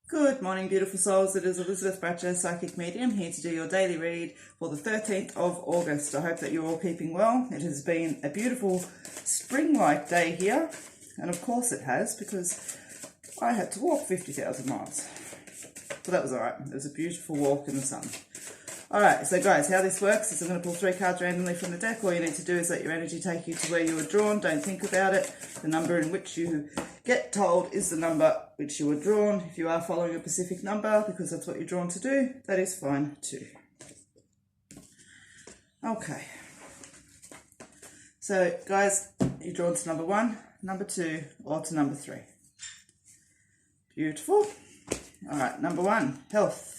Good morning, beautiful souls. It is Elizabeth Bratcher, Psychic Medium, here to do your daily read for the 13th of August. I hope that you're all keeping well. It has been a beautiful spring-like day here, and of course it has, because I had to walk 50,000 miles. But that was all right. It was a beautiful walk in the sun. All right, so guys, how this works is I'm going to pull 3 cards randomly from the deck. All you need to do is let your energy take you to where you were drawn. Don't think about it. The number in which you get told is the number which you were drawn. If you are following a specific number, because that's what you're drawn to do, that is fine too. Okay. So, guys, you're drawn to number 1, number 2, or to number 3. Beautiful. All right, number 1, health.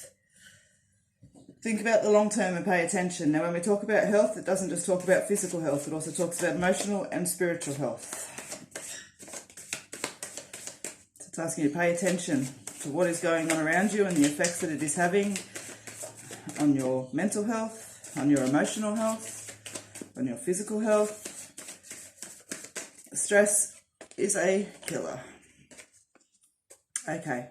Think about the long term and pay attention. Now, when we talk about health, it doesn't just talk about physical health, it also talks about emotional and spiritual health. So it's asking you to pay attention to what is going on around you and the effects that it is having on your mental health, on your emotional health, on your physical health. Stress is a killer. Okay.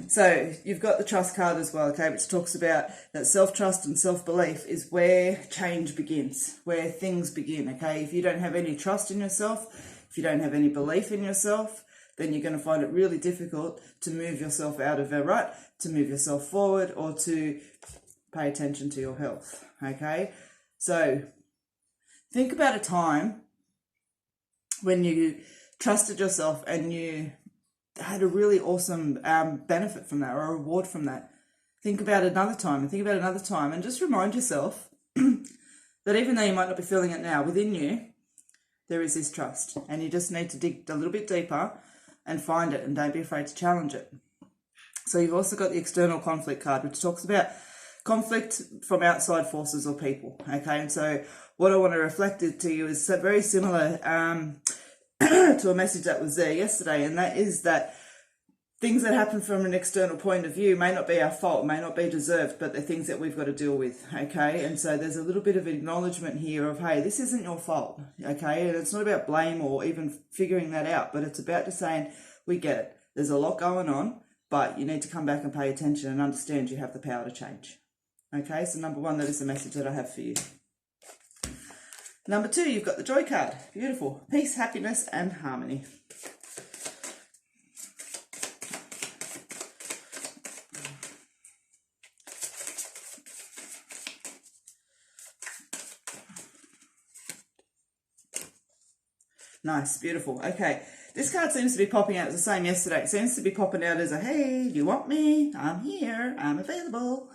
So you've got the trust card as well, okay, which talks about that self-trust and self-belief is where change begins, where things begin, okay? If you don't have any trust in yourself, if you don't have any belief in yourself, then you're going to find it really difficult to move yourself out of a rut, to move yourself forward, or to pay attention to your health, okay? So think about a time when you trusted yourself and you had a really awesome benefit from that, or a reward from that. Think about another time and just remind yourself that even though you might not be feeling it now, within you there is this trust, and you just need to dig a little bit deeper and find it, and don't be afraid to challenge it. So you've also got the external conflict card, which talks about conflict from outside forces or people, okay? And so what I want to reflect it to you is very similar to a message that was there yesterday, and that is that things that happen from an external point of view may not be our fault, may not be deserved, but they're things that we've got to deal with, okay? And so there's a little bit of acknowledgement here of, hey, this isn't your fault, okay? And it's not about blame or even figuring that out, but it's about just saying, we get it. There's a lot going on, but you need to come back and pay attention and understand you have the power to change, okay? So number 1, that is the message that I have for you. Number 2, you've got the joy card. Beautiful. Peace, happiness, and harmony. Nice, beautiful. Okay, this card seems to be popping out. It's the same yesterday. It seems to be popping out as a, hey, do you want me? I'm here. I'm available.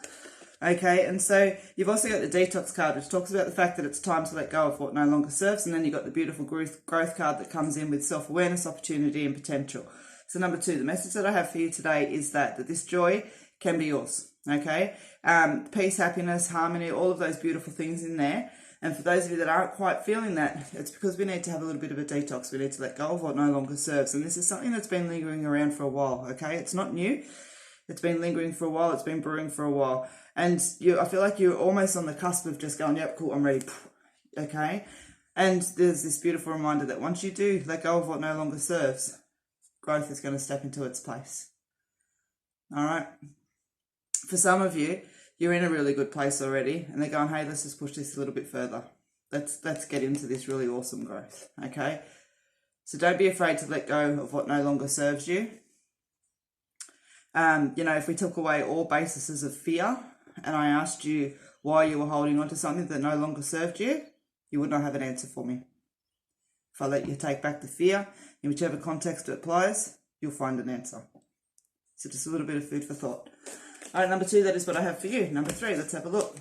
Okay, and so you've also got the detox card, which talks about the fact that it's time to let go of what no longer serves. And then you've got the beautiful growth card that comes in with self-awareness, opportunity, and potential. So number 2, the message that I have for you today is that this joy can be yours, okay? Peace, happiness, harmony, all of those beautiful things in there. And for those of you that aren't quite feeling that, it's because we need to have a little bit of a detox. We need to let go of what no longer serves. And this is something that's been lingering around for a while, okay? It's not new. It's been lingering for a while. It's been brewing for a while. And I feel like you're almost on the cusp of just going, yep, cool, I'm ready, okay? And there's this beautiful reminder that once you do let go of what no longer serves, growth is going to step into its place, all right? For some of you, you're in a really good place already, and they're going, hey, let's just push this a little bit further. Let's get into this really awesome growth, okay? So don't be afraid to let go of what no longer serves you. If we took away all bases of fear, and I asked you why you were holding on to something that no longer served you, you would not have an answer for me. If I let you take back the fear, in whichever context it applies, you'll find an answer. So just a little bit of food for thought. All right, number 2, that is what I have for you. Number 3, let's have a look.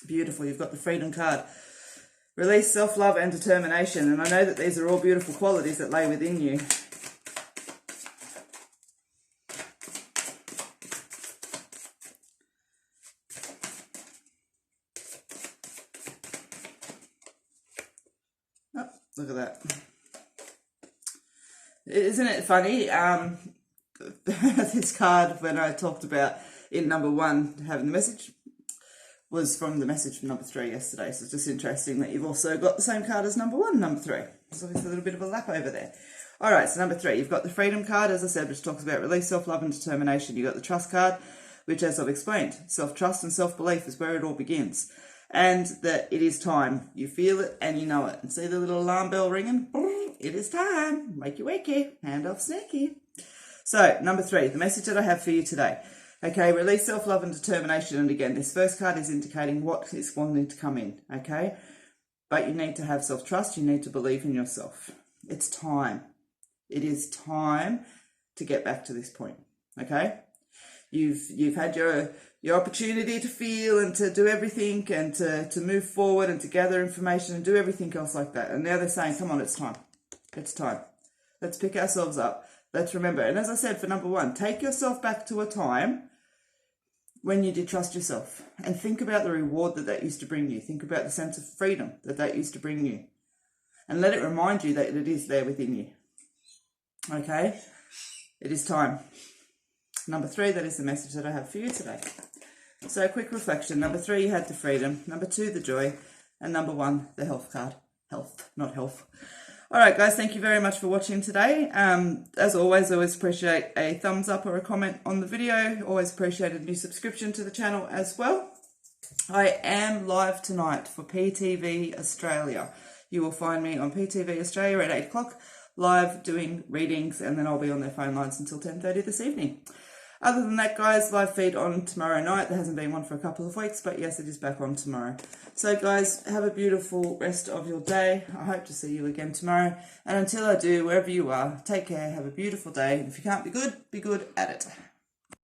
Beautiful, you've got the freedom card. Release, self-love, and determination. And I know that these are all beautiful qualities that lay within you. Look at that. Isn't it funny? This card, when I talked about in number 1 having the message, was from the message from number 3 yesterday. So it's just interesting that you've also got the same card as number 1, number 3. There's obviously a little bit of a lap over there. All right, so number 3, you've got the freedom card, as I said, which talks about release, self-love and determination. You've got the trust card, which, as I've explained, self-trust and self-belief is where it all begins. And that it is time. You feel it and you know it. And see the little alarm bell ringing? It is time. Wakey, wakey. Hand off snacky. So, number 3, the message that I have for you today. Okay, release self-love and determination. And again, this first card is indicating what is wanting to come in. Okay? But you need to have self-trust. You need to believe in yourself. It's time. It is time to get back to this point, okay? You've had your opportunity to feel and to do everything and to move forward and to gather information and do everything else like that. And now they're saying, come on, it's time. It's time. Let's pick ourselves up. Let's remember. And as I said, for number 1, take yourself back to a time when you did trust yourself and think about the reward that used to bring you. Think about the sense of freedom that used to bring you. And let it remind you that it is there within you. Okay, it is time. Number 3, that is the message that I have for you today. So a quick reflection. Number 3, you had the freedom. Number 2, the joy. And number 1, the health card. Health, not health. All right, guys, thank you very much for watching today. As always, I always appreciate a thumbs up or a comment on the video. Always appreciate a new subscription to the channel as well. I am live tonight for PTV Australia. You will find me on PTV Australia at 8 o'clock. Live doing readings, and then I'll be on their phone lines until 10:30 this evening. Other than that, guys, live feed on tomorrow night. There hasn't been one for a couple of weeks, but yes, it is back on tomorrow. So, guys, have a beautiful rest of your day. I hope to see you again tomorrow. And until I do, wherever you are, take care, have a beautiful day. If you can't be good at it.